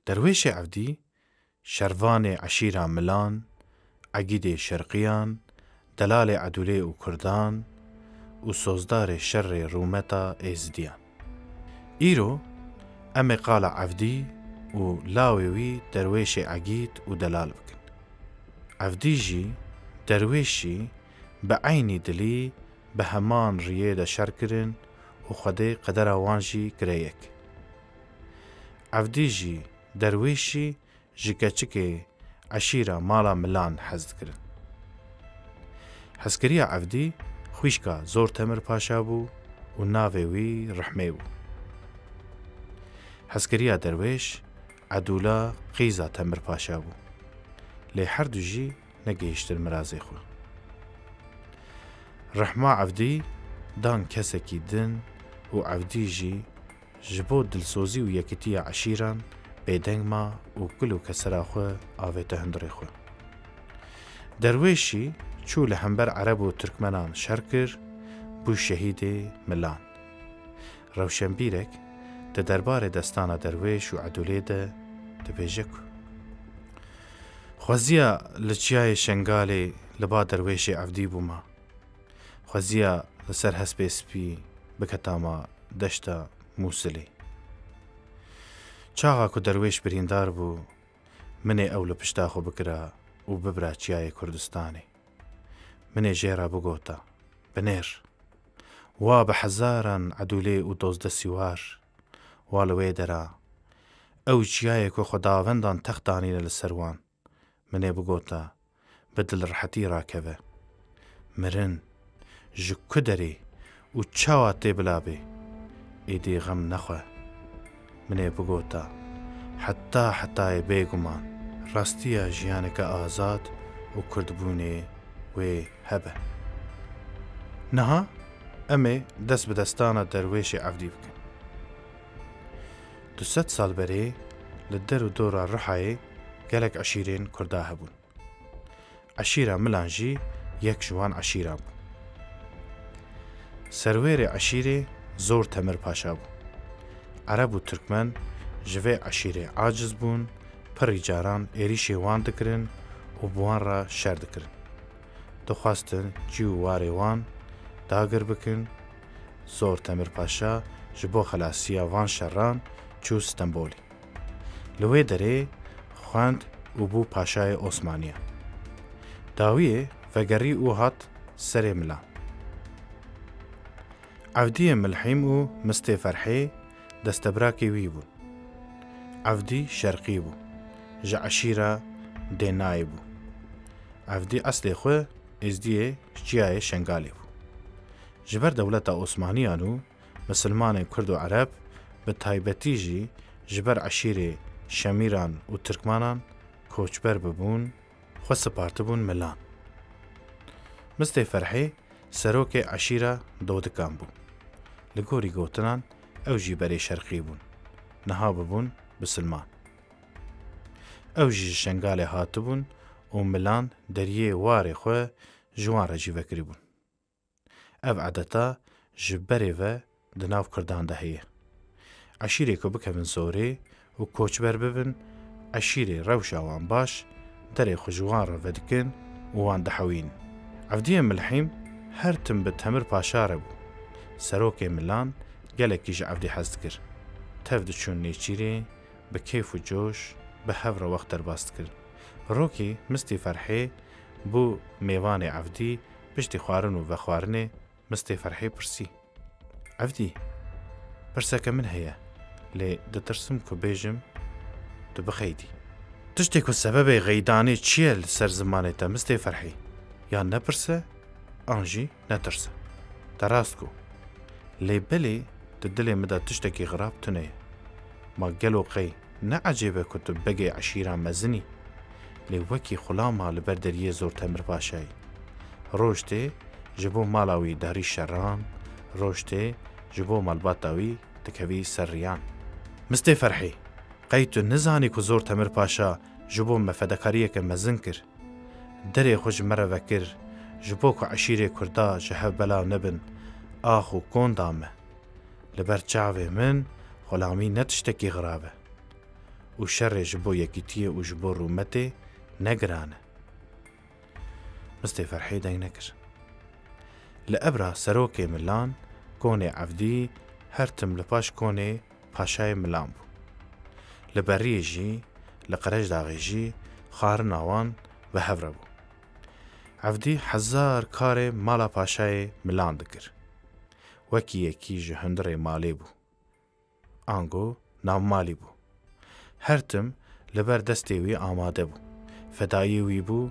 درويش عفدي شروان عشيرة ملان عقيدة شرقيان دلال عدولي وكردان وسوزدار شر رومتا ازديان ايرو امي قال عفدي ولاويوي درويش عقيد ودلال بكن عفدي جي درويشي بعيني دلي بهمان ريادة شركرن وخدي قدر وانجي كريك عفدي جي درويشي جيكاتشكي عشيرة مالا ملان حزد كرن حزكريا عفدي خوشكا زور تمر پاشا بو و ناوي رحمي بو حزكريا درويش عدولا قيزا تمر پاشا بو لي حردو جي نگيشتر مرازي خو رحمة عفدي دان كسكي دن و عفدي جي جبو دلسوزي و يكتيا عشيران بيدنگ ما و كلو كسرا خو آويته هندري خو درويشي چو لهمبر عرب و ترکمنان شرکر بو شهید ملان روشنبیرک ده دربار دستان درویش و عدولی ده بیجکو خوزیا لچیای شنگالی لبا درویش عفدی بوما خوزیا لسر هسپی سپی بکتاما دشتا موسلی چاقا که درویش بریندار بو منی اولو پشتاخو بکرا و ببرا چیای کردستانی مني جيرا بوغوتا بنير وبحزارا عدولي ودوز دسيوار والويدرا او جيايكو خداوندان تختانين للسروان مني بوغوتا بدل رحتي راكبه مرن جو كدري و چاوا تبلابي ايدي غم نخوه مني بوغوتا حتى بيغمان راستيا جيانك آزاد و كردبوني وی هبه نها امي دست بدستانا درويش عفدي بكن 200 سال بري للدر و دورا رحاي قالك عشيرين كردا هبون عشيرة ملانجي يك جوان عشيرة بو سرويري عشيري زور تمر پاشا بو عرب و تركمن جوه عشيري عاجز بون پر جاران ايريشي وان دكرن و بوان را شر دكرن دخواستن جیو واری وان داگر بکن زور تمر پاشا جبو خلاصیا وان شران چو استنبولی لوی دره خواند و بو پاشای عثمانیه داویه وگری او هات سر ملان عفدی ملحیم و مستی فرحی دستبراکی وی بون عفدی شرقی بو جا عشیره دینای بو عفدی اصلی خواه ازدیه جیای شنگالی بو جبر دولت عثمانیانو مسلمان کرد و عرب به تایبتی جی جبر عشیر شمیران و ترکمانان کوچبر ببون خو سپارت بون ملان مستی فرحی سروک عشیره دودکان بو لگوری گوتنان او جی بری شرقی بون نها ببون بسلمان او جی شنگال هات بون و ملان دریه واری خو جوان رجی وکری بون او عدتا جبری و دناو کردان دهیه عشیره که بکوین زوری و کوچبر ببن عشیره روشا وان باش دری خو جوان را ودکن و وان دحوین عفدی ملحیم هر تم به تمر پاشاره بو سروک ملان گلکی جا عفدی حزد کر تفد چون نیچیره به کیف و جوش به هفر وقت در باست کر روکی مستی فرحی بو میوان عفدی پشتی خوارن و خوارنه مستی فرحی پرسی عفدی پرسکه من هیا لی دترسم که بیجم دو بخیدی تشتی که سبب غیدانه چیه لسر زمانه تا مستی فرحی یا نپرسه آنجی نترسه دراست کو لی بلی ددلی مدا تشتکی غراب تونه ما گلو قی نعجبه کتب بگی عشیران مزنی لی وکی خلاما لبردریه زور تمر پاشایی روشته جبو مالاوی داری شران روشته جبو مالباتاوی تکوی سریان مستی فرحی قیتو نزانی که زور تمر پاشا جبو مفدکاریه که مزن کر دری خوش مره وکر جبو که عشیره کردا جهب بلاو نبن آخو کون دامه لبر چاوه من غلامی نتشتکی غرابه و شر جبو یکیتیه و جبو رومته نگرانه. مستي فرحي داي نكر لأبرا سروكي ملان كوني عفدي هرتم لباش كوني پاشای ملان بو. لبری جی لقرج داغی جی خارن آوان و هفره بو. عفدی 1000 کار مالا پاشای ملان دکر. وکی یکی جهندر مالی بو. آنگو نام مالی بو. هرتم لبر دستی وی آماده بو. فدایی وی بو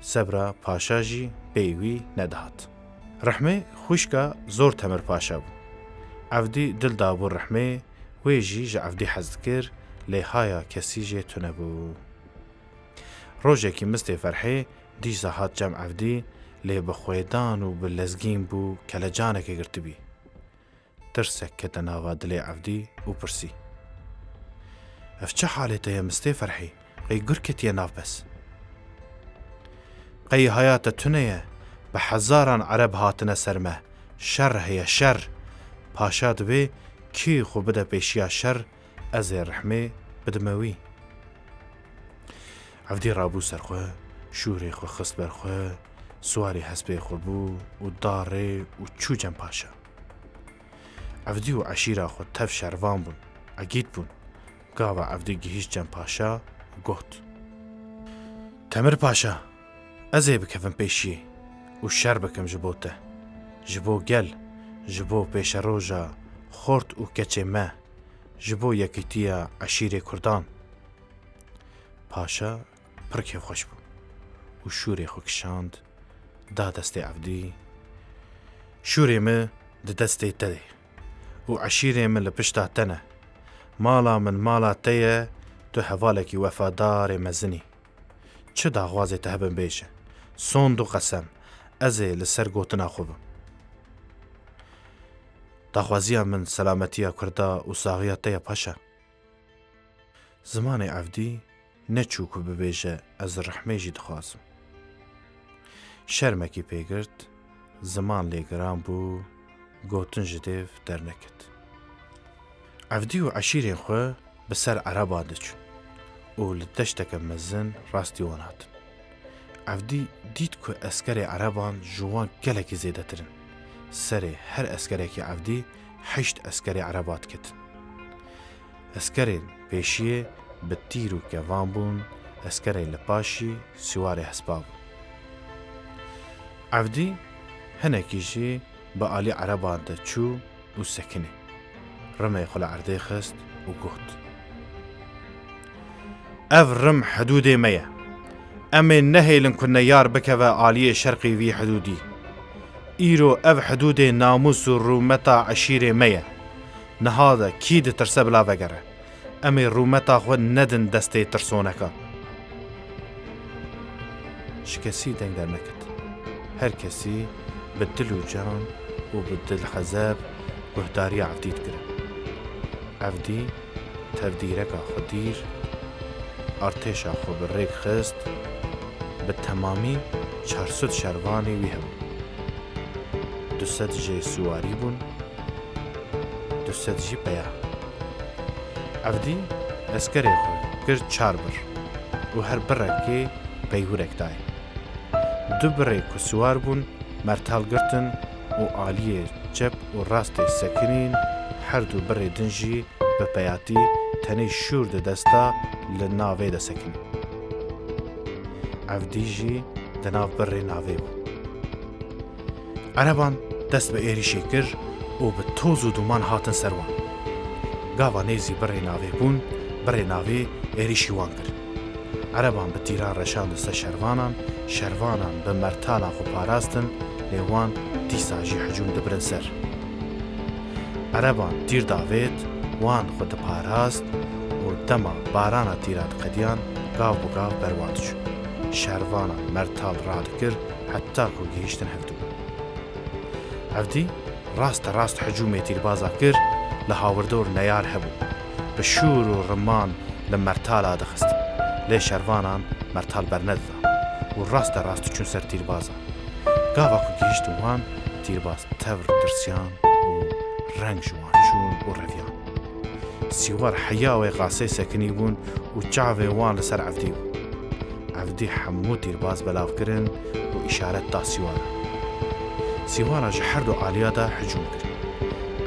سبرا پاشا جی بیوی ندهات. رحمه خوشکا زور تمر پاشا بو. عفدی دل دابو رحمه ویجی جا عفدی حزد کر لیهایا کسی جی تونه بو. روژه کی مستی فرحی دیج زهات جمع عفدی لی بخویدان و بلزگین بو کلجانه که گرت بی. ترسک که تناوا دلی عفدی و پرسی. اف چه حالته یا مستی فرحی؟ قی گرکت یا ناف بس. قی حیات تونه به 1000 عرب هاتنه سرمه. شر هیا شر. پاشا دوی کی خو بده پیشیا شر از رحمه بدموی. عفدی رابو سرخوه شوری خو خست برخوه سواری حسبه خو بو و داره و چوجن پاشا. عفدی و عشیره خو تف شروان بون عگید بون. گاوا عفدی گهیش جن پاشا گوت تمر پاشا ازی بکفن پیشی و شر بکم جبوته جبو گل جبو پیش روژا خورد و کچه مه جبو یکیتیا عشیر کردان. پاشا پرکه خوش بو و شوری خو کشاند دا دست عفدی. شوری مه ده دست تده و عشیر مه لپشتا تنه. مالا من مالا تیه تو حوالکی وفادار مزنی. چه داغوازی تهبن بیشه سوند و قسم ازی لسر گوتنا خوبم. داخوازیا من سلامتیا کردا و ساغیا تیا پاشا. زمان عفدی نچوکو ببیجه از رحمه جی دخوازم. شرمکی پیگرد زمان لیگران بو گوتن جدیف در نکد. عفدی و عشیرین خواه بسر عربا دچون و لدشتک مزن راستی وانات. عفدی دید که اسکر عربان جوان گلکی زیده ترن. سر هر اسکره که عفدی 8 اسکر عربات کت. اسکرین پیشیه به تیر و کوان بون اسکرین لپاشی سوار حسباب. عفدی هنکیجی با آلی عربان ده چو و سکنه. رمه خلا عرده خست و گوت اف رم حدود ميه امن نهيلن كنا يار بكوا آلية شرقي في حدودي ايرو اف حدود ناموس رومتا عشيرة ميه نهادا كيد ترسب لا وگره امي رومتا خو ندن دستي ترسونكا شكسي دنگ در نكت هر كسي بدل و جان و بدل حزاب گهداري عفديد كره عفدي تفديركا خدير ارتشا خو بالريك خست بالتمامي 400 شرواني ويهم 200 جي سواري بون 200 جي بيا عفدي اسكري خو كرد 4 بر و هر بركي بيهورك داي 2 بريك سوار بون مرتال گرتن و آليه جب و راستي سكنين هر 2 بري دنجي بپیاتی تنی شور ده دستا لناوه ده سکنی. عفدی جی دناو بره ناوه بو. عربان دست به ایری شکر و به توز و دومان هاتن سروان. گاوا نیزی بره ناوه بون بره ناوه ایری شیوان کر. عربان به تیران رشان دسته شروانان به مرتالان خو پاراستن لیوان دیسا جی حجوم دبرن سر. عربان تیر داوید وان خود پاراست و دما بارانا تیرات قدیان گاو بو گاو برواد شو. شروانا مرتال راد کر حتی که گیشتن هفدو. عفدی راست حجومه تیربازا کر لهاوردور نیار هبو. بشور و رمان لمرتال آدخست. لی شروانان مرتال برند دا. و راست چون سر تیربازا. گاوا که گیشتن وان تیرباز تور ترسیان و رنگ جوان چون و رویان. سیوار حیاوی قاسه سکنی بون و چاوی وان لسر عفدی بون. عفدی حمو تیرباز بلاو کرن و اشارت تا سیوارا. سیوارا جهر دو آلیا دا حجوم کرن.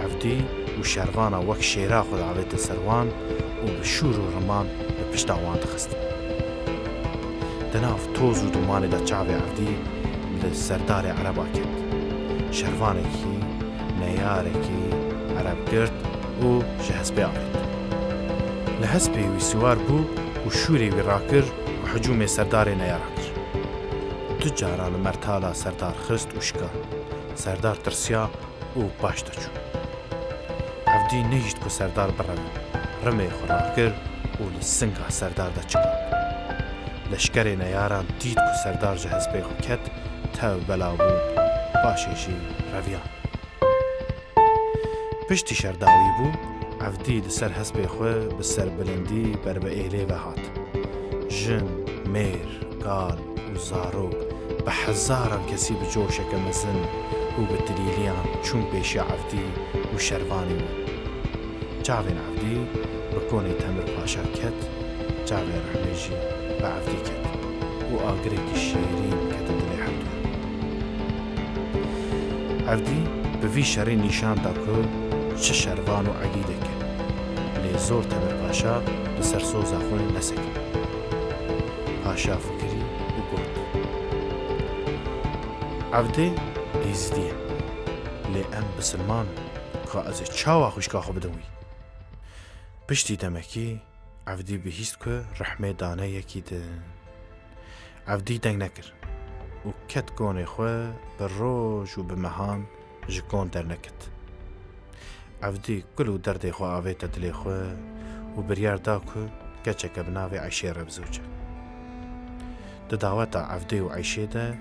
عفدی و شروانا وک شیرا خود عویت سروان و بشور و رمان بپشتا وان دخست. دناف توز و دومانی دا چاوی عفدی لسردار عربا کد. شروانکی نیارکی عرب گرد و جهزبی آمد. لحزبی وی سوار بو و شوری وی راکر و حجوم سردار نیاراکر. دو جاران مرتالا سردار خست و شکار. سردار ترسیا و باشتا چون. عفدی نیشت که سردار برمه. رمه خوراکر و لسنگا سردار دا چکار. لشکر نیاران دید که سردار جهزبی خو کد تا بلا بو باشیشی رویان. پشتی شرداوی بو عفدی لسر حسب خواه بسر بلندی بر به ایله و هات. جن، میر، گال و زاروک به هزاران کسی بجوشه که مزن و به دلیلیان چون پیشی عفدی و شروانی بو. جاوین عفدی بکونه تمر پاشا کت، جاوین رحمیجی به عفدی کت و آگریکی شیرین کت دلی حمدون. عفدی به وی شری نشان دا که چه شروان و عقیده که لی زور تمر پاشا لسر سوزا خونی نسکن. پاشا فکری و گوت عفده ایزدیه لی ام بسلمان که از چاوا خوشکا خو بدوی. پشتی دمکی عفدی بهیست که رحمه دانه یکی دن. عفدی دنگ نکر و کت گونه خواه بر روش و بمهان جکون در نکت. عفدی کلو درد خواه آویت دلی خواه و بریار دا که کچک بناوی عیشه را بزوجه. ده دعوت عفدی و عیشه ده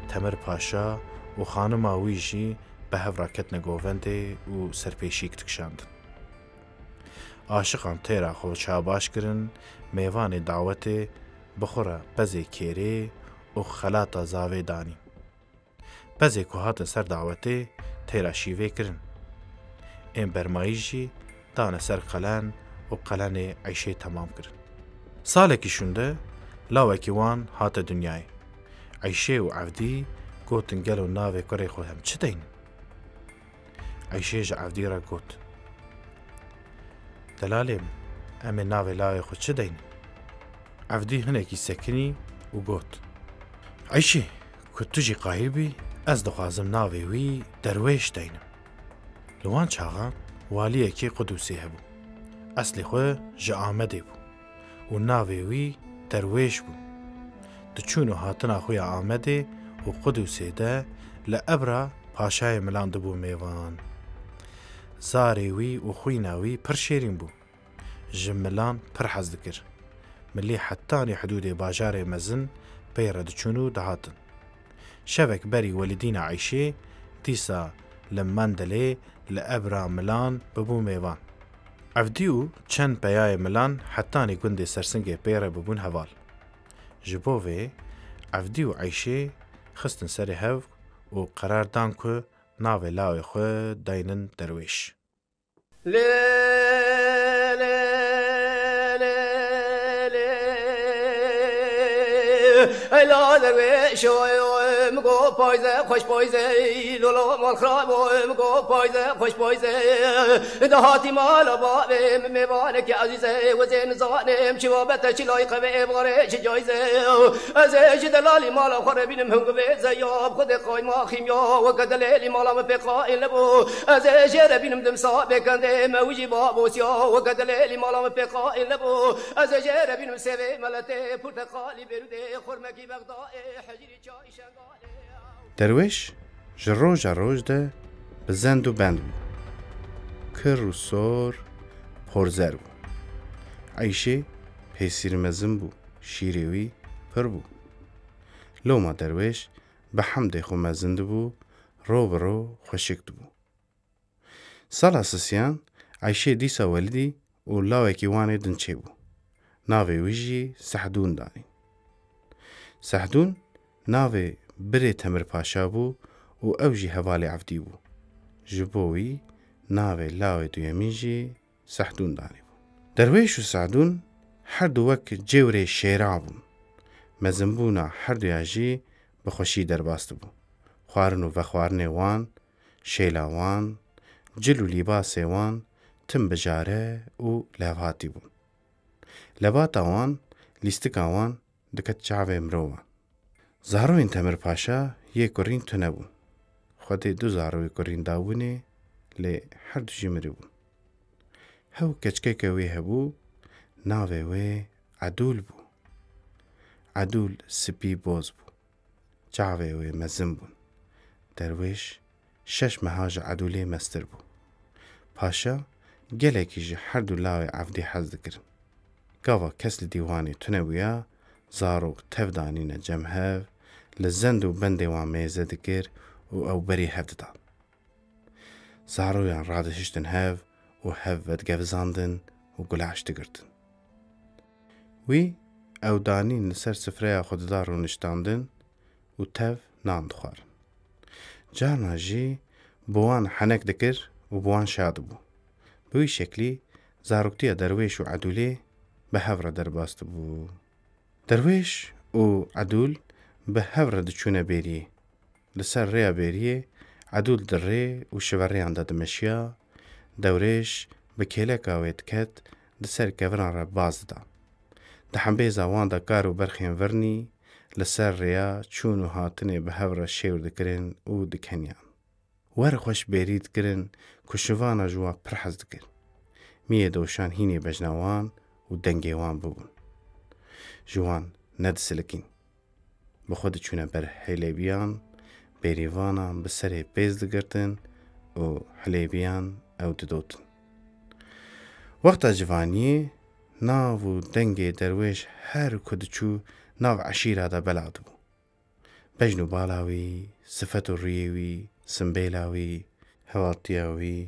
تمر پاشا و خانم آویجی به هفراکت نگوونده و سرپیشی کتکشاند. عاشقان تیرا خو چاباش کرن میوان دعوت بخوره پزی کیره و خلاطا زاوی دانی. پزی که هاتن سر دعوته تیرا شیوه کرن. این برمایشی دان سر قلن و قلن عیشه تمام کرن. سالکی شنده لاوکی وان هات دنیای. عیشه و عفدی گوتن گلو ناوی کره خو هم چه دین؟ عیشه جا عفدی را گوت. دلالیم امی ناوی لاوی خو چه دین؟ عفدی هنکی سکنی و گوت. عیشه که تو جی قاهر بی از دخوازم ناوی وی درویش دینم. لوان چاغا والیه که قدوسی هبو. اصلی خواه جا آمده بو. و ناوی وی درویش بو. دچونو هاتنا خوی آمده و قدوسی ده لعبرا پاشای ملاند بو میوان. زاری وی و خوی ناوی پر شیرین بو. جملان پر حز دکر. ملی حتانی حدود باجار مزن بیر دچونو دهاتن. شبک بری والدین عیشه دیسا لمن دلی لعبرا ملان ببو میوان. عفدیو چند پیای ملان حتانی گنده سرسنگ پیره ببون هوال. جبوه عفدیو عیشه خستن سر هف و قرار دان که ناوی لاوی خو داینن درویش. لا درویش مگو پایزه خوش پایزه لولا مال خراب مگو پایزه خوش پایزه دهاتی مال با میوانه که عزیزه و زین زانم شوابت چلای قوی بغره چه جایزه از جدلالی مال خور بینم هم قوی زیاب خود قایما خیمیا و کدلیلی مالم بقای لبو از جر بینم دم صاحب کنده موجی بابوسیا و کدلیلی مالم بقای لبو از جر بینم سوی ملته پرتقالی بروده خرمکی بغداد حجری چای شنگاله. درویش جروج روج ده بزند و بند بو. کر و سور پرزر بو. عیشه پیسیر مزن بو. شیروی پر بو. لوما درویش به حمد خو مزند بو. رو برو خوشکت بو. سال اساسیان عیشه دیسا والدی و لاوکی وانه دنچه بو. ناوی ویجی سحدون دانی. سحدون ناوی بری تمر پاشا بو و اوجی حوالی عفدی بو. جبوی ناوی لاوی دویمین جی سەحدون دانی بوو. دەروێش و سەعدون هەردوو وەک جێورێ شێرا بوون. مەزنبوونا هەردوویاژی بەخۆشی دەرباست بوو. خواردن و vەخواردنێ وان، شێلاوان، جل و لیباسێ وان تم بژارە و لەڤاتی بوون. لەڤاتا وان لیستکا وان دکەت چاوێ مرۆڤان. زاڕۆین تەمر پاشا یê kurîn tune bûn. Xwedê du zarokê kurîn dabûnê lê herdû jî mirîbûn. Hew keçikeke wê hebû, navê wê Edûl bû. Edûl spî boz bû. Çavê wê mezin bûn. Derwêş 6 meha ji Edûlê mestir bû. Paşa gelekî ji herdû lawê evdî hez dikirin. Gava kes li dîwanê tune bûya, zarok tev danîne cem hev, li zend û bendê wan mêze dikir û ew berî hev didan. Zaroyan radihiştin hev û hev vedgevzandin û gulaş digirtin. Wî ew danîn li ser sifreya xwe didar û niştandin û tev nan dixwarin. Carna jî bi wan henek dikir û bi wan şad bû. Bi wî şeklî zaroktiya Derwêş û Edûlê bi hev re derbast bû. Derwêş û Edûl bi hev re diçûne bêriyê. Li ser rêya bêriyê Edûl di rê û şivereyan de dimeşiya, Derwêş bi kêleka wê diket di ser keviran re baz dida. Di hembêza wan de kar û berxên virnî li ser rêya çûn û hatinê bi hev re şêwr dikirin û dikeniyan. Wer xweş bêrî dikirin ku şivana ji wan pir hez dikir. Miyê doşan hînê bejna wan û dengê wan bibûn. Ji wan nedisilkîn. Bi xwe diçûne ber hêlêbiyan, bêrîvanan bi serê pêz digirtin û hilêbiyan ew didotin. Wexta civaniyê nav û dengê Derwêş her ku diçû nav eşîra de bela dibû. Bejn û bala wî, sifet û rûyê wî, simbêla wî, hewatiya wî,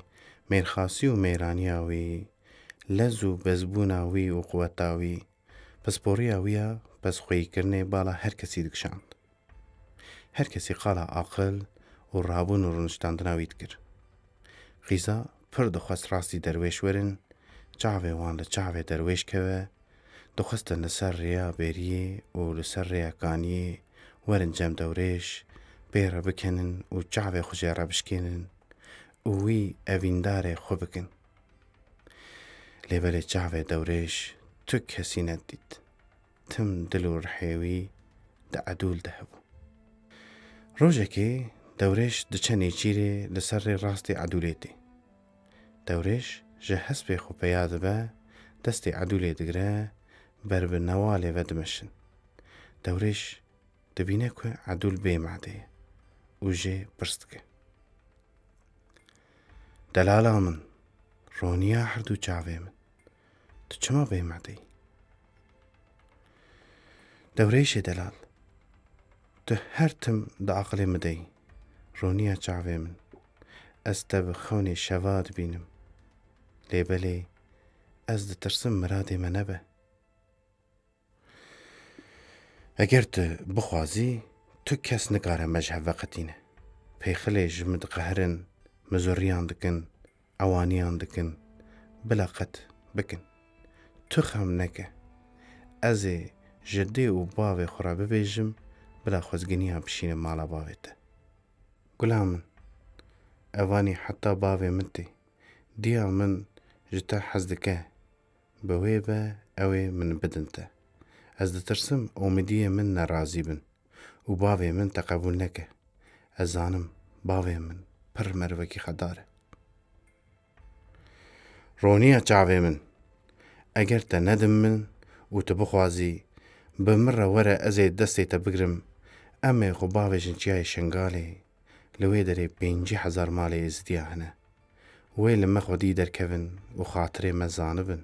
mêrxasî û mêraniya wî, lez û bezbûna wî û quweta wî, pisporiya wî ya pezxweyîkirinê bala her kesî dikişand. Her kesî qala aqil û rabûn û rûniştandina wî dikir. Xîza pir dixwest rastî Derwêş werin, çavê wan li çavê Derwêş keve, dixwestin li ser rêya bêriyê û li ser rêya kaniyê werin cem Derwêş, pê re bikenin û çavê xwe jê re bişkênin û wî evîndarê xwe bikin. Lêbelê çavê Derwêş tu kesî nedît. Tim dil û rihê wî di Edûl de hebû. Rojekê Derwêş diçe nêçîrê li ser rê rastê Edûlê tê. Derwêş ji hespê xwe peya dibe, destê Edûlê digire, ber bi newalê ve dimeşin. Derwêş dibîne ku Edûl bêmade ye û jê pirs dike. Delala min, roniya herdû çavê min, tu çima bêmade yî? Derwêşê delal, tu her tim di aqilê me de yî, roniya çavê min, ez te bi xewnê şeva dibînim. Lêbelê ez ditirsim miradê me nebe. Eger tu bixwazî, tu kes nikare me ji hev veqetîne. Pêxilê ji min diqehirin, mizoriyan dikin, ewaniyan dikin, bila qet bikin. Tu xem neke. Ez ê ji dê û bavê xwe re bibêjim, bila xwezginiya bişînim mala bavê te. Gula min, evanî heta bavê min tê. Diya min ji te hez dike. Bi wê be ew ê min bidin te. Ez ditirsim umidiyê min nerazî bin û bavê min te qebûl neke. Ez zanim bavê min pir mervekî xedar e. Roniya çavê min, eger te nedim min û tu bixwazî, bi min re were ez ê destê te bigirim, em ê xwe bavêjin çiyayê Şengalê, li wê derê 50,000 malê êzidiya hene. Wê li me xwedî derkevin û xatirê me zanibin.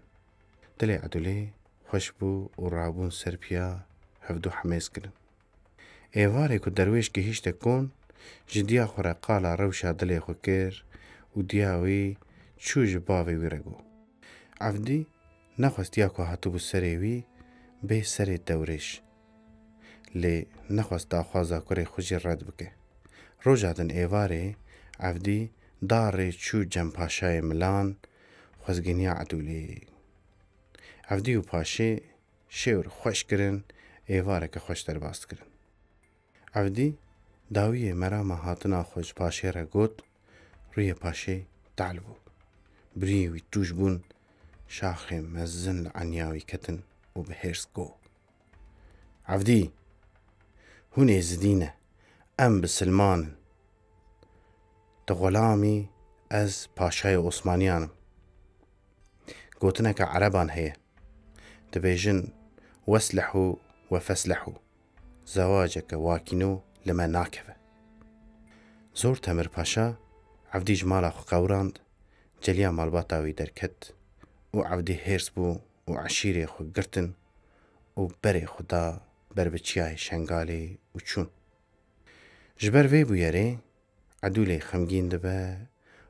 Dilê Edûlê xweş bû û rabûn serpiya hevdû hemêz kirin. Êvarê ku Derwêş gihîşte kon, ji diya xwe re qala rewşa dilê xwe kir û diya wî çû ji bavê wî re got. Evdî nexwestiya ku hatibû serê wî bê serê Derwêş. Lê nexwest daxwaza kurê xwe jî red bike. Roja din êvarê, Evdî darê çû cem paşayê Milan, خوزگینیا عدولی عفدی و پاشه شور خوش کرن ایواره که خوش در باست کرن عفدی داوی مرام هاتنا خوش پاشه را گوت روی پاشه تعال بو بریوی توش بون شاخ مزن لعنیاوی کتن و به هرس گو عفدی هونه زدینه ام بسلمان تغلامی از پاشای عثمانیانم گوتنك عربان هي تبيجن واسلحوا وفسلحوا زواجك واكنو لما ناكفه زور تمر باشا عفدي جمالا خو قوراند جليا مالباتاوي دركت و عفدي هيرس بو و عشيري خو قرتن و بري خدا بربچياي شنگالي و چون جبر وي بو يري عدولي خمگين دبه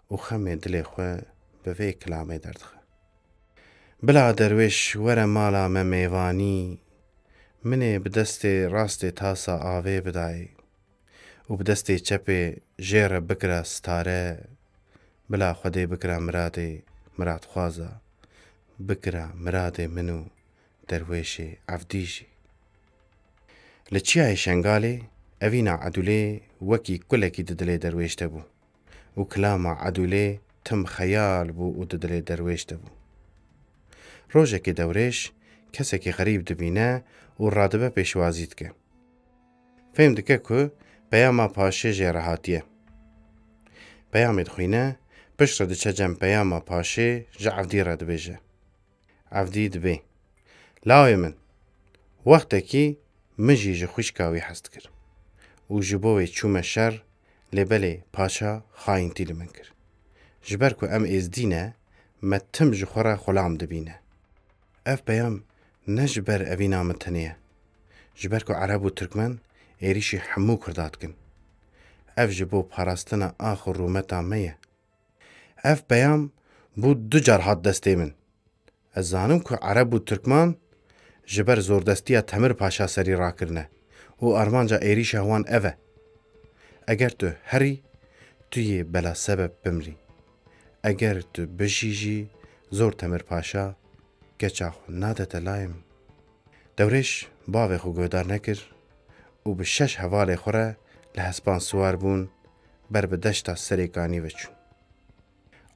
و خمي دلي خو بوي كلامي دردخه بلا درویش وره مالا میوانی منه بدست راست تاسا آوه بدای و بدست چپ جیر بکره ستاره بلا خوده بکره مراد خوازه بکره مراد منو درویش عفدیجی لچیای شنگاله اوینا عدوله وکی کلکی ددله درویش تبو و کلاما عدوله تم خیال بو و ددله درویش تبو روزه که دورش کسی که غریب دبینه و رادبه پیشوازید که فهم دکه که پیاما پاشه جرهاتیه پیامید خوینه پشت رد چجم پیاما پاشه جا عفدی رد بجه عفدی دبی لاوی من وقتی که مجی جا خوشکاوی هست کر و جبوی چوم شر لبلی پاشا خاین تیل من کر جبر که ام از دینه متم جخورا خلام دبینه اف پیام نجبر اوی نامتنیه جبر که عرب و ترکمن ایریشی حمو کرداد کن اف جبو پاراستنا آخر رومتا میه اف پیام بود دو جرحات دسته من از زانم که عرب و ترکمان جبر زوردستیا تمر پاشا سری را کرنه و ارمانجا ایریش هوان اوه اگر تو هری توی بلا سبب بمری اگر تو بشیجی زور تمر پاشا گچا خو نادت لایم دورش باوی خو گودار نکر و به 6 حواله خوره لحسبان سوار بون بر به دشتا سریکانی وچون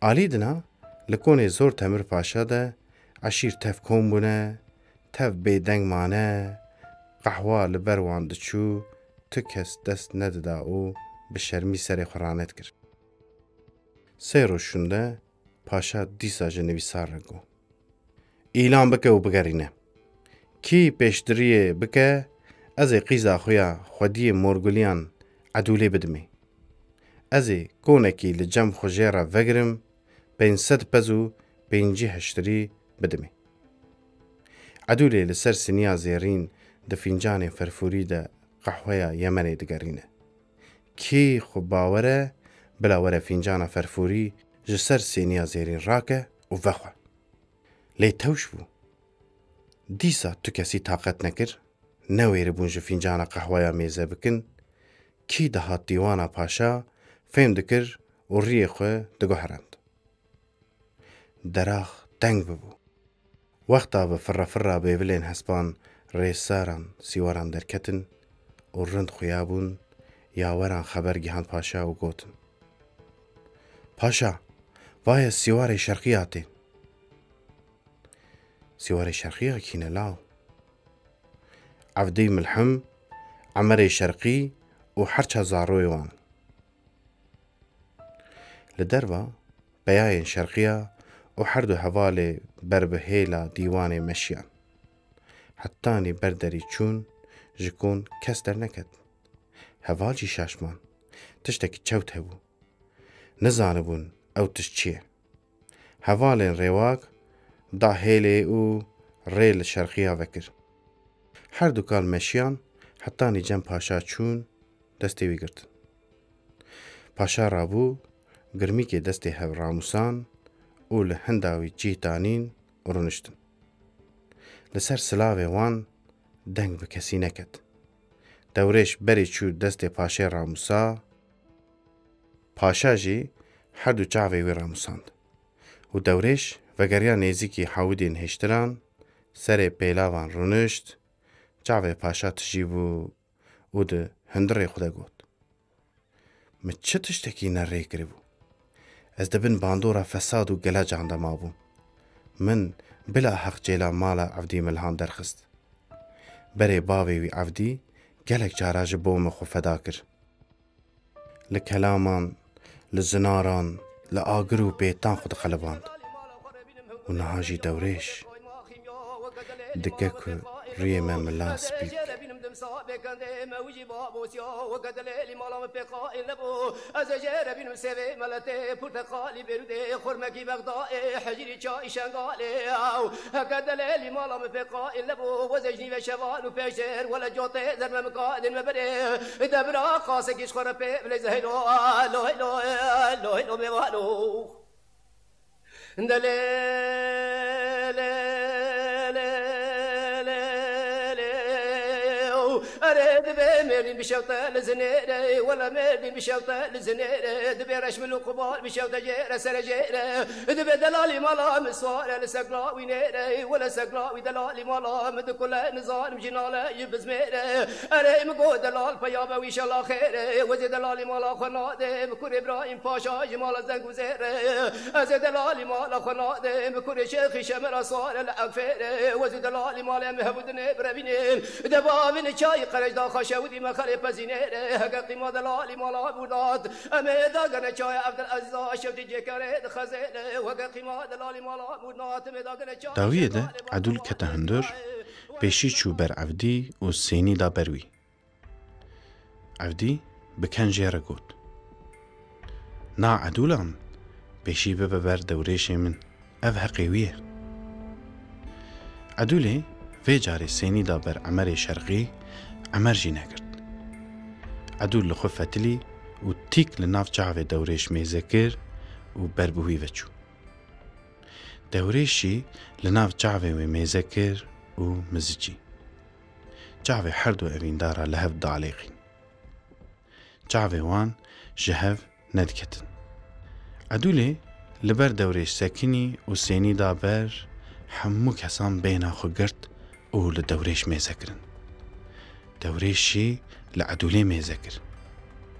آلی دنا لکون زور تمر پاشا ده عشیر تف کون بونه تف بیدنگ مانه قهوه لبروان دچو تکس دست نددا او به شرمی سری خورانت کر سه روشونده پاشا دیسا جنویسار رگو اعلان بکه و بگرینه کی پیشتریه بکه از قیزا خویا خودی مورگولیان عدوله بدمی از کونکی لجم خوجیره وگرم 500 پزو 5 هشتری بدمی عدوله لسر سنیا زیرین ده فنجان فرفوری ده قهوه یمنی دگرینه کی خو باوره بلاوره فنجان فرفوری جسر سنیا زیرین راکه و وخوه لی توش بو دیسا تو کسی طاقت نکر نویر بونج فنجان قهوه میزه بکن کی ده هات دیوانا پاشا فهم دکر و ریه خواه دگو هرند دراخ دنگ ببو وقتا به فرا بیولین حسبان ریساران سیواران درکتن و رند خویابون یاوران خبر گیهان پاشا و گوتن پاشا وای سیوار شرقی آتین سیوار شرقی کینه لاو عفدی ملحم عمر شرقی و هرچه زاروی وان لدروا بیاین شرقیه و هر دو حواله بر بهیلا دیوان مشیان حتانی بردری چون جکون کس در نکد حوالی شاشمان تشتکی چوت هبو نزانبون او تش چیه حوالین رواق دا هیله او ریل شرقیه وکر هر دو کال مشیان حتانی جم پاشا چون دستی وی گرتن پاشا رابو گرمی که دستی هف راموسان او لهنداوی جیتانین ورونشتن لسر سلاوی وان دنگ به کسی نکد دورش بری چو دست پاشه راموسا پاشا جی هر دو چاوی وی راموساند و دورش وگریا نزیکی حاودین هشتران سر پیلاوان رونشت چاوه پاشا تجیبو او ده هندره خوده گود. من چه تشتکی نره کربو؟ از دبن باندورا فساد و گلاج عنده ما بوم. من بلا حق جیلا مالا عفدی ملهان درخست. بره باوی وی عفدی گلک جاراج بوم خو فدا کر. لکلامان، لزناران، لآگرو بیتان خود خلباند. و نهاجی دوریش دکه که روی من ملاس بید. أريد بمرين بشوطة لزنيرة ولا مرين بشوطة لزنيرة دبي رشم القبال بشوطة جيرة سر جيرة دبي دلالي مالا مسوارة لسقلا وينيرة ولا سقلا ودلالي مالا مد كل نظام جنالة يبز ميرة أري مقود دلال فيابا ويش الله خيرة وزي دلالي مالا خنادم كور إبراهيم باشا جمال زنگ وزيرة أزي دلالي مالا خنادم كور شيخ شمر أصار الأغفيرة وزي دلالي مالا مهبودن بربينين دبابين شاي قرج دا خشودي ما خلي بزينيره حقيقي ما دلالي مالا بودات اميدا غن شاي عبد العزيز شفتي جكره خزيله وحقيقي ما دلالي مالا بودات اميدا غن شاي داویه ده عدول کتهندر پیشی چو بر عفدی و سینی دا بروی. عفدی بکن جیره گود. نا عدولان پیشی ببر دوریش من اف حقیویه. عدوله في جاري سيني دا بر عمر شرقي عمر جي نكرد. عدول لخفتلي و تيك لناف جعوه دوريش ميزكر و بربوهي وچو. دوريشي لناف جعوه ميزكر و مزجي. جعوه حردو اوين دارا لهف داليقين. جعوه وان جهف ندكتن. عدولي لبر دوريش ساكني و سيني دا بر حمو كسان بينا خو گرد او لدوريش ميزكرن. دوريشي لعدولي ميزكر.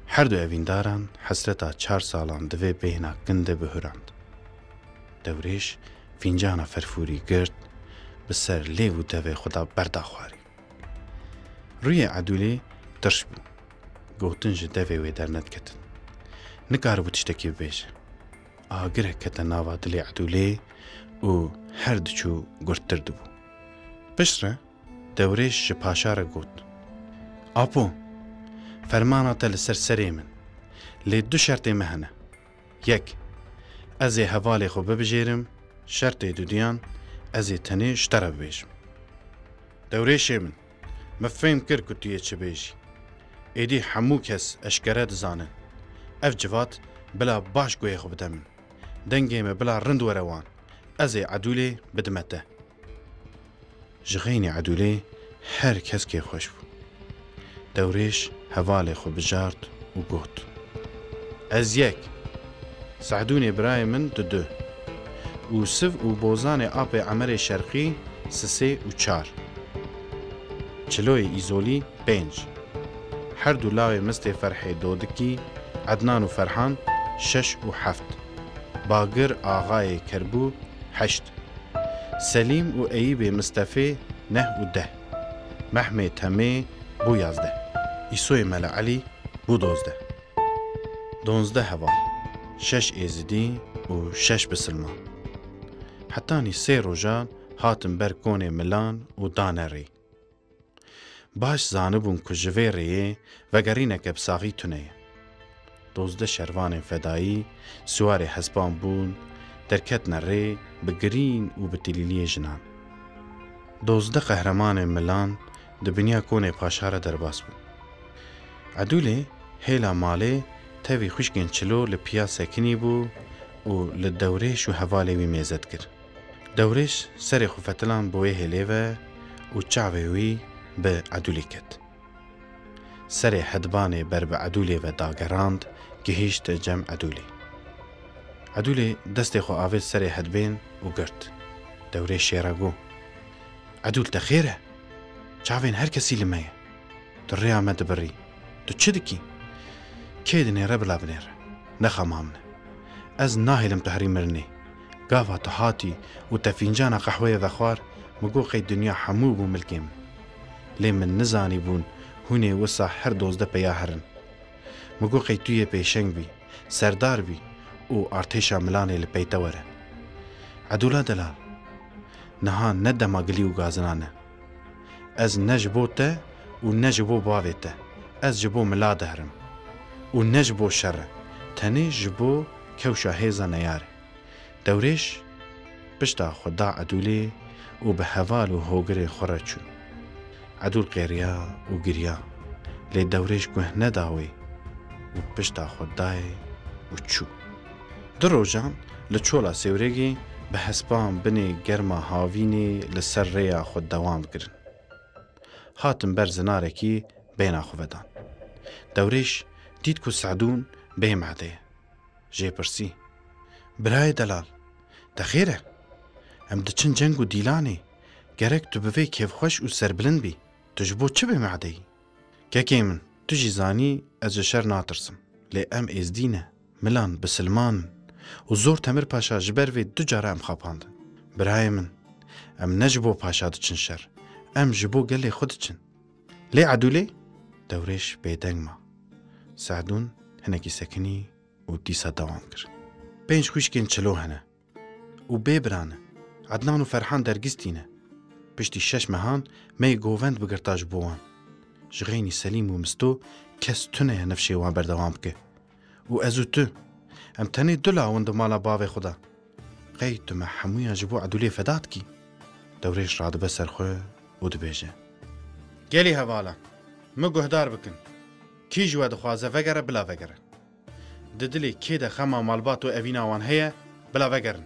هر دو اوين داران حسرتا 4 سالان دوه بينا گنده بهراند. دوريش فينجانا فرفوري گرد بسر ليو دوه خدا بردا خواري. روی عدولي ترش بو. گوتنج دوه وی در ند کتن. نکار بو تشتکی بیش. آگره کتن ناوا دلی عدولي و هر دچو گرتر دبو. پشره دوریش پاشاره گود. آپو فرمانات لسر سری من لی 2 شرط مهنه. 1 ازی حوالی خو ببجیرم. شرط دودیان ازی تنی شتره ببیجم. دوریش من مفهم کر کتیه چه بیجی. ایدی حمو کس اشکره دزانه. اف جوات بلا باش گوی خو بدمن. دنگیم بلا رند وروان. ازی عدولی بدمته. جغيني عدولي هر کس که خوش بو. دوریش حوالی خو بجارد و گوت. از 1 سعدوني براي من 2 و سف و بوزان آب عمر شرقی 3 و 4 چلوی ایزولی 5 هر دو لاوی مست فرحی دودکی عدنان و فرحان 6 و 7 باگر آغای کربو 8 سلیم و ایب مصطفی 9 و 10 محمد تمی بو 11 ایسوی ملا علی بو 12 12 حوال 6 ایزدی و 6 بسلمان حتانی 3 روژان هاتم بر کون ملان و دانه ری باش زانبون که جوه ریه و گرینه که بساقی تونه 12 شروان فدایی سوار حسبان بون درکت نره بگرین و بتلیلی جنان 12 قهرمان ملان دبنیا کونه پاشاره درباس بون عدوله هیلا ماله تاوی خوشگین چلو لپیا سکنی بو و لدوریش و حوالی وی میزد کر دوریش سر خوفتلان بوی هلیوه و چاوی وی به عدولی کت سر حدبان بر به عدولی و داگراند گهیشت جمع عدولی عدولي دستي خو آفيد سري هدبين وقرت دوري شيراغو عدول تخيره شافين هر كسي لمايا دريا ما دبري تشدكي كيدني ربلا بنير نخا مامنا از ناهلم تهري مرني قافا تحاتي وتفينجانا قحوية ذخوار مقوقي الدنيا حموب وملكيم لي من نزاني بون هوني وسا هر دوزده بياهرن مقوقي تويه بيشنگ بي سردار بي و ارتشا ملاني لبيتوره عدولا دلال نهان ندما قلي وغازنانه از نجبوته و نجبو باوته از جبو ملا دهرم و نجبو شر تني جبو كوشا هيزا نياره دوريش بشتا خدا عدولي و بهوال و هوگري خورچو عدول قيريا و گريا لي دوريش گوه نداوي و بشتا خداي و چو دروجان لچولا سيوريگي بحسبان بني گرما هاويني لسر ريا خود دوام کرن هاتم بر زناركي بين خوفدان دوريش ديد كو سعدون بهم عديه جي برسي براي دلال تخيره ام دچن جنگ و ديلاني گرك تو بوي كيف خوش و سربلند بي تجبو چه بهم عديه كاكيمن تجي زاني از شر ناترسم لي ام از دينه ملان بسلمان و زور تمر پاشا جبر وی دو جاره ام خاپاند براي من ام نجبو پاشا دچن شر ام جبو گلی خود چن لي عدولي دوريش بيدنگ ما سعدون هنكي سكني و ديسا دوام كر بينش خوشكين چلو هنه و بيبرانه عدنان و فرحان درگستينه بشتي شش مهان مي گووند بگرتاج بوان جغيني سليم و مستو كس تنه نفشي وان بردوام بكه و ازو تو ام تني دولا وند مالا باوي خدا قيتو ما حمويا جبو عدولي فدات كي دوريش راد بسر خو و دبيجه گلي هوالا مگو هدار بكن كي جوا دخوازه وگره بلا وگره ددلي كي ده خما مالبات و اوينا وان هيا بلا وگرن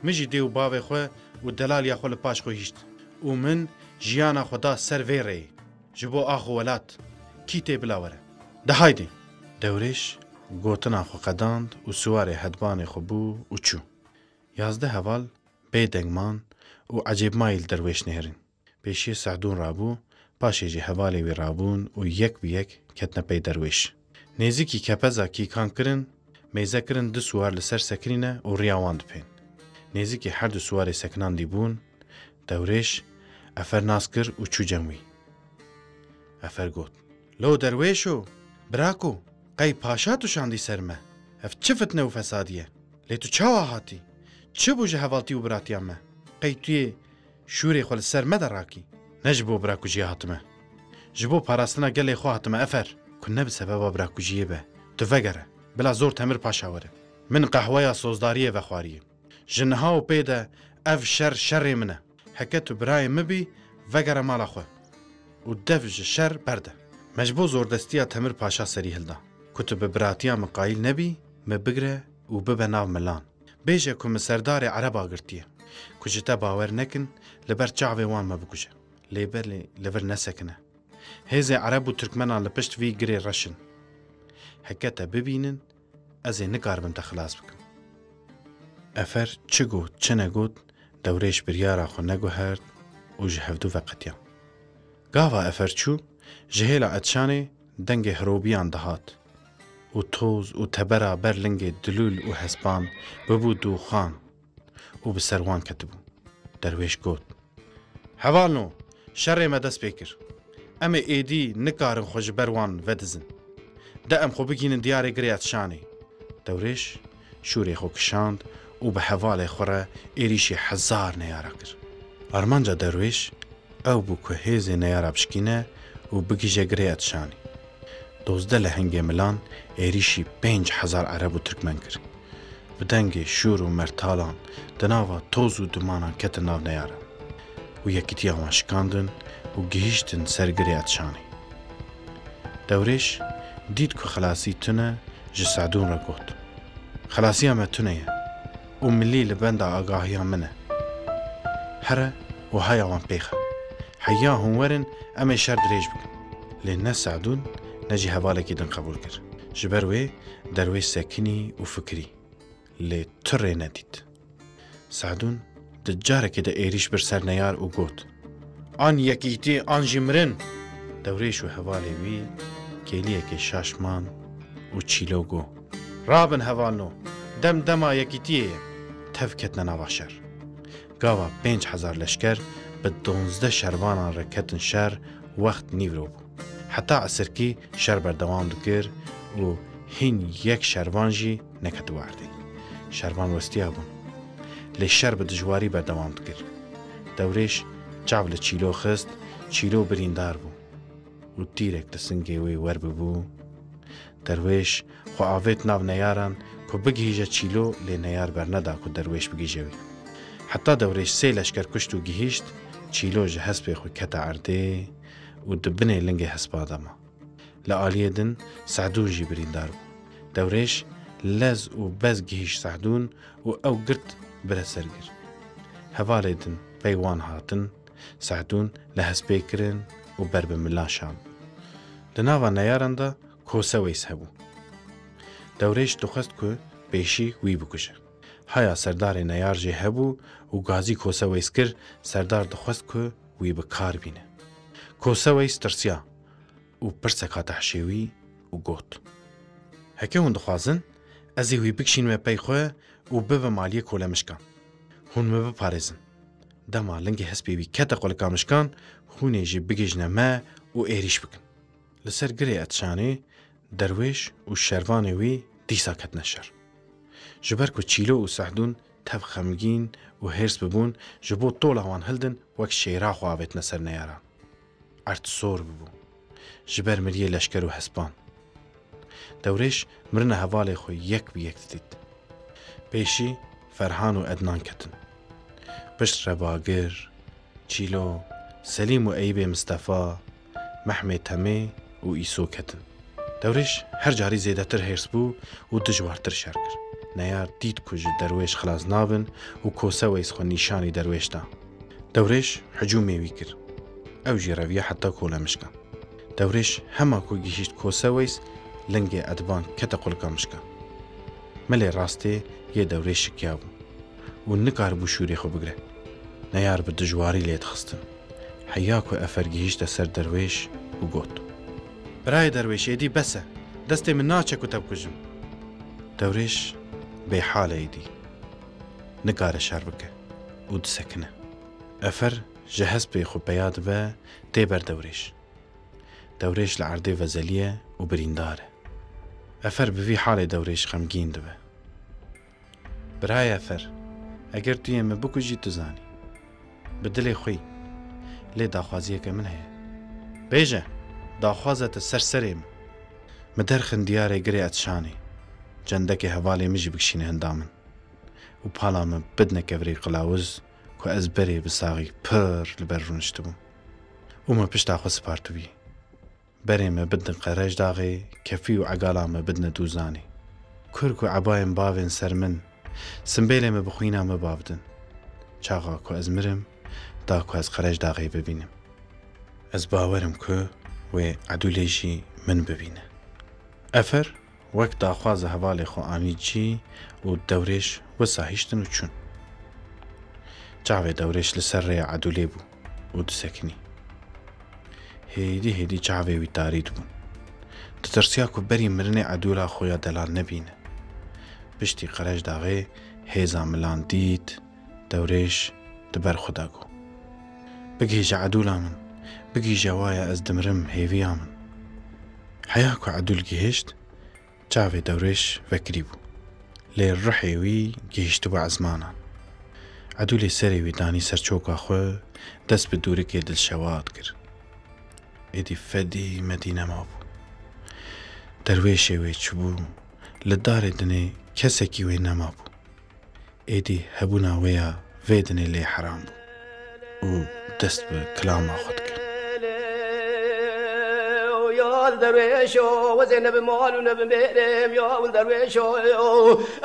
مجي ديو باوي خو و دلال يا خو لپاش خو هيشت و من جيانا خدا سر ويري جبو آخو ولات كي تي بلا وره ده هايدي دوريش گوتنا خو قداند و سوار هدبان خو بو و چو 11 هوال بيدنگمان و عجيب مايل درويش نهرين بيشي سعدون رابو پاشي جي هوالي وي رابون و يك بيك كتنا بي درويش نيزيكي كپزا كي كان کرن ميزه کرن دو سوار لسر سكرينه و رياواند پين نيزيكي هر دو سوار سكنان دي بون دوريش افر ناسكر و چو جموي افر گوت لو درويشو براكو قي پاشا تو شاندي سرمه اف چفتنه و فساديه لي تو چاوا هاتي چه بوجه هوالتي و براتيا ما قي توي شوري خول سر مدراكي نجبو براكو جي هاتمه جبو پاراستنا گلي خو هاتمه افر كنا بسبب براكو جيبه تفگره بلا زور تمر پاشا وره من قهوه سوزداريه و خواريه جنها و بيده اف شر منه حكتو براي مبي وگره مالا خو و دفج شر برده مجبو زور دستيا تمر پاشا سري هلدا كتب براتيا مقايل نبي مبگره و ببناو ملان بيجه كم سردار عربا قرتيه كجتا باور نكن لبر چاوي وان ما بكوجه لبر نسكنه هزي عرب و تركمنا لپشت في گري رشن حكتا ببينن ازي نقاربم تخلاص بكم افر چگو چنگود دوريش بريارا خو نگو هرد و جهفدو وقتيا گاوا افر چو جهيلا اتشاني دنگ هروبيان دهات و توز و تبرا برلنگ دلول و حسبان ببو دو خان و بسروان كتبو درويش گوت حوالنو شر ما دست بكر اما ايدي نكارن خوش بروان ودزن دا ام خو بگين دياري گريات شاني دوريش شوري خو كشاند و بحوالي خوره ايريشي 1000 نيارا كر ارمانجا درويش او بو که هزي نيارا بشكينه و بگيجه گريات شاني 12 لهنگ ملان ايريشي 5000 عرب و تركمن كر بدنگ شور و مرتالان دناوا توز و دمانان كت ناو نيارا و يكتيا وان شكاندن و گهيشتن سر گريات شاني دوريش ديد كو خلاصي تنه جسعدون را گوت خلاصيا ما تنه و ملي لبندا آگاهيا منه هره و هايا وان بيخه حيا هم ورن اما شر دريج بكن لين سعدون نجي هوالكي دن قبول كر جبروي درويش ساكني و فكري لێ تڕێ نەدیت. سعدون دجارێکی دە ئێریش بر سەر نەیار و گوت ئان یەکیتی ئانژی مرن. دەورێش و هەواڵێوی کێلیەکێ شاشمان و چیلۆ گۆ ڕابن هەواڵنۆ دەم دەما یەکیتیەیە تەف کەتنە ناوا شەر. گاوا 5,000 لەشکەر بە 12 شەروانان ڕێکەتن شەر وەخت نیورۆ بوو. حتا ئەسرکی شەر بەردەوام دکرد و هین یەک شەروانژی نەکەتواردی. شەروان وەستیا بوون لێ شەر بە دژواری بەردەوام دکرد. دەورێش چاو لە چیلۆ خست، چیلۆ بریندار بوو و تیرێک لە سنگێوەی وەرببوو. دەروێش خۆ ئاوێت ناو نەیاران کۆ بگیژە چیلۆ لێ نەیار بەرنەدا کو دەروێش بگیژەوی. حتا دەورێش 3 لەشکەر کوشت و گیهیشت. چیلۆ ژە هەسپێ خۆی کەتە عەردێ و دبنێ لنگێ هەسپادەما. لە ئالیە دن سعدونژی بریندار بوو. دەورێش لەز و بەز گیهیشت سعدون و ئەو گرت برە سەرگر. هەواڵێ دن پەیوان هاتن سعدون لە هەسپێ کرن و بەر بە ملا شام. لە ناوە نەیاراندا کۆسە وەیس هەبوو. دەورێش دخواست کو پێشی وی بکوژە. هەیە سەردارێ نەیارژێ هەبوو و گازی کۆسە وەیس کرد. سەردار دخواست کو وی بکار بینە. کۆسە وەیس ترسیا و پرسە کاتە حشێوی و گوت هەکە هون دخوازن ئەزی وی بکشینمە پەی خۆ و ببە مالیە کۆلە مشکان. هون مە بپارێزن. دەما لەنگی هەسپێوی کەتە قۆلەکا مشکان هونێژی بگەژنە مە و ئێریش بکن. لەسەر گرێ ئەتشانێ دەروێش و شەروانێ وی دیسا کەتنە شەر. ji ber ku çîlo û Sehdûn tev xemgîn û hêrs bibûn ji bo tola wan hildin wek şêra xwe avêtine ser neyaran. Erd sor bibû ji ber miriyê leşker û hespan. Dewrêj mirina hevalê xwe yek bi yek didît. Pêşî Ferhan û Ednan ketin. Pişt Rebagir, Çîlo, Selîm û Eyîbê Mistefa, Mehmê Temê û Îso ketin. Dewrêj her carî zêdetir hêrs bû û dijwartir şer kir. Neyar dît ku ji derwêş xilas nabin û kose wês xwe nîşanî derwêş da. Dewrêj hicûmê wî kir. Ew jî reviye heta kola mişkan. Dewrêj hema ku gihîşt kose wês lingê edban kete qulika mişka. Melê rastê yê dewrêj şikiya bû û nikaribû şûrê xwe bigire. Neyar bi dijwarî lê dixistin. Heya ku efer gihîşte ser derwêş û got. Birayê derwêş êdî bes e. Destê min naçe ku te bikujim. Dewrêj bêhalê êdî. Nikare şer bike û disekine. Efer ji hespê xwe peya dibe tê ber dewrêj. Dewrêj li erdê vezeliye û birîndar e. Efer bi vî halê dewrêj xemgîn dibe. Birayê efer, eger tu yê me bikujî tu zanî. Bi dilê xwî lê daxwaziyeke min heye. Bêje, daxwaza te ser serê min. Mi derxin diyarê girê etşanê. Cendekê hevalê min jî bikişîne hinda min. û pala min bidne kevirê qilawuz ku ez berê bi saxî pir li ber rûniştibûm. û me pişta xwe spartibî. Berê me bidin qerej daxê, kefî û egala me bidne dûzanê. Kur ku ebayên bavên ser min, simbêlê me bixwîna me bavdin. Çaxa ku ez mirim, da ku ez qerej daxê bibînim. Ez bawerim ku wê edûlê jî min bibîne. Efer wek daxwaza hevalê xwe anî cî û dewrêj wisa hîştin û çûn. Çavê dewrêj li ser rêya edûlê bû û disekinî. Hêdî hêdî çavê wî tarî dibûn. Ditirsiya ku berî mirinê edûla xwe ya delal nebîne. Piştî qerej daxê hêza milan dît, dewrêj di ber xwe da got. Bigîje edûla min, bigîje waye ez dimirim hêviya min. Heya ku edûl gihîşt, çavê dewrêj vekirî bû. Lê rihê wî gihîştibû ezmanan. Edûlê serê wî danî ser çoka xwe, dest bi dûrikê dilşewat kir. Êdî fedî Medîne mabû. Derwêşê wê çibû, li darê dinê kesekî wê nemabû. Êdî hebûna wê ya vê dinê lê heram bû û dest bi kilama xwe dikir. يا الدرويش وزينب مال ونب ميرم يا الدرويش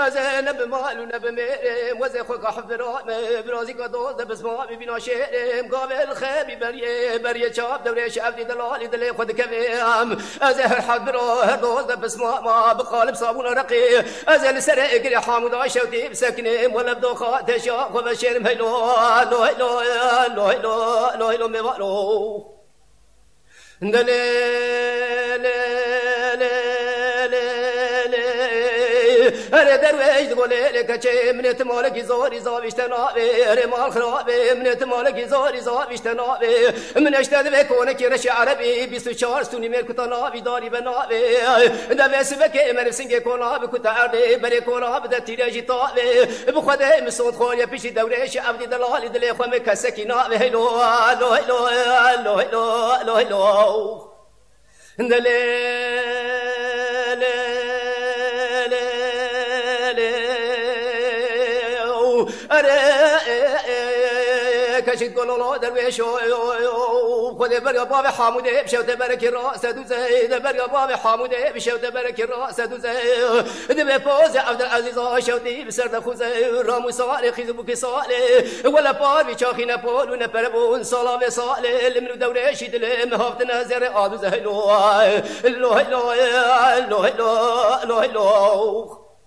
زينب مال ونب ميرم وزي خوك حفرات برازي قدوز بسماء ببنا شيرم قابل خيبي بريه شاب درويش عبدي دلالي دلي خود كفيم زهر حفرات هردوز بسماء ما بقالب صابون رقي ازل سرقري حامد عشوتي بسكنم ولا بدوخات شاق وبشيرم هيلو هيلو هيلو هيلو هيلو هيلو مبالو أنا درويش تقول لك شيء من تمالك زوري زابيش تنابي رمال خرابي من تمالك زوري زابيش تنابي من اشتد بكونك رش عربي بيسو شهر سوني ملك تنابي داري بنابي دبس بك من سنگ كونابي كنت عردي بري كونابي دتيجي طابي بخده مسود خول يا بيش درويش عبد دلال دلي خو مكسكي نابي هلو هلو هلو هلو هلو هلو كشيت قولوا درويش خذ برق باب حامود بشوت برك الراس دوزي برق باب حامود بشوت برك الراس دوزي دبي فوز عبد العزيز شوتي بسرد خوزي رامو صالح خزبك صالح ولا بار بشاخينا بول ونبربون صلاه صالح لمن درويش دلم هفتنا زر ادوزي لو لو لو لو لو لو